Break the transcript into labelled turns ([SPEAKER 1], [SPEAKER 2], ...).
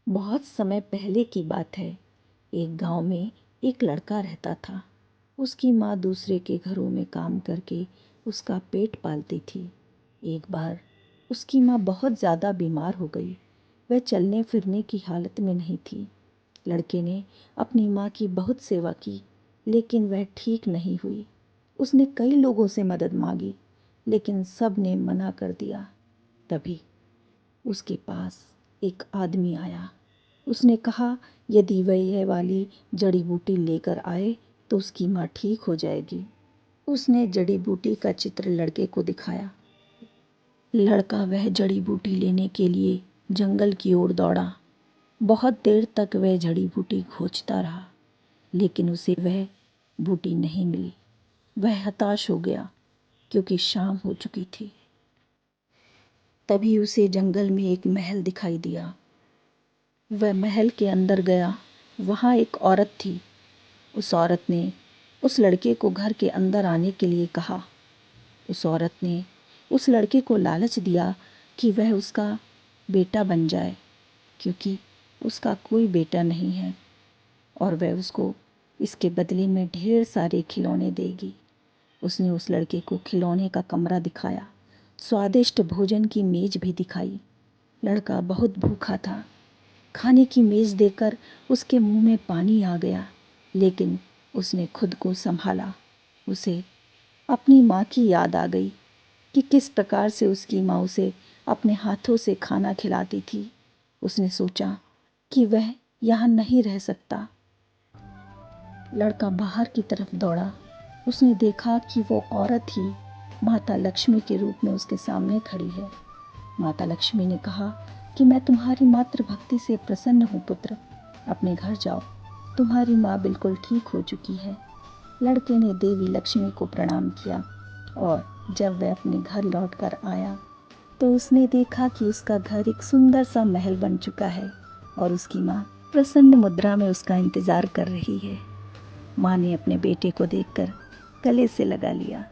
[SPEAKER 1] बहुत समय पहले की बात है। एक गांव में एक लड़का रहता था। उसकी माँ दूसरे के घरों में काम करके उसका पेट पालती थी। एक बार उसकी माँ बहुत ज़्यादा बीमार हो गई। वह चलने फिरने की हालत में नहीं थी। लड़के ने अपनी माँ की बहुत सेवा की, लेकिन वह ठीक नहीं हुई। उसने कई लोगों से मदद मांगी, लेकिन सब ने मना कर दिया। तभी उसके पास एक आदमी आया। उसने कहा यदि वह यह वाली जड़ी बूटी लेकर आए तो उसकी माँ ठीक हो जाएगी। उसने जड़ी बूटी का चित्र लड़के को दिखाया। लड़का वह जड़ी बूटी लेने के लिए जंगल की ओर दौड़ा। बहुत देर तक वह जड़ी बूटी खोजता रहा, लेकिन उसे वह बूटी नहीं मिली। वह हताश हो गया क्योंकि शाम हो चुकी थी। तभी उसे जंगल में एक महल दिखाई दिया। वह महल के अंदर गया। वहाँ एक औरत थी। उस औरत ने उस लड़के को घर के अंदर आने के लिए कहा। उस औरत ने उस लड़के को लालच दिया कि वह उसका बेटा बन जाए, क्योंकि उसका कोई बेटा नहीं है और वह उसको इसके बदले में ढेर सारे खिलौने देगी। उसने उस लड़के को खिलौने का कमरा दिखाया, स्वादिष्ट भोजन की मेज भी दिखाई। लड़का बहुत भूखा था। खाने की मेज़ देखकर उसके मुंह में पानी आ गया, लेकिन उसने खुद को संभाला। उसे अपनी माँ की याद आ गई कि किस प्रकार से उसकी माँ उसे अपने हाथों से खाना खिलाती थी। उसने सोचा कि वह यहाँ नहीं रह सकता। लड़का बाहर की तरफ दौड़ा। उसने देखा कि वो औरत ही माता लक्ष्मी के रूप में उसके सामने खड़ी है। माता लक्ष्मी ने कहा कि मैं तुम्हारी मातृ भक्ति से प्रसन्न हूँ पुत्र, अपने घर जाओ, तुम्हारी माँ बिल्कुल ठीक हो चुकी है। लड़के ने देवी लक्ष्मी को प्रणाम किया और जब वह अपने घर लौटकर आया तो उसने देखा कि उसका घर एक सुंदर सा महल बन चुका है और उसकी माँ प्रसन्न मुद्रा में उसका इंतज़ार कर रही है। माँ ने अपने बेटे को देखकर गले से लगा लिया।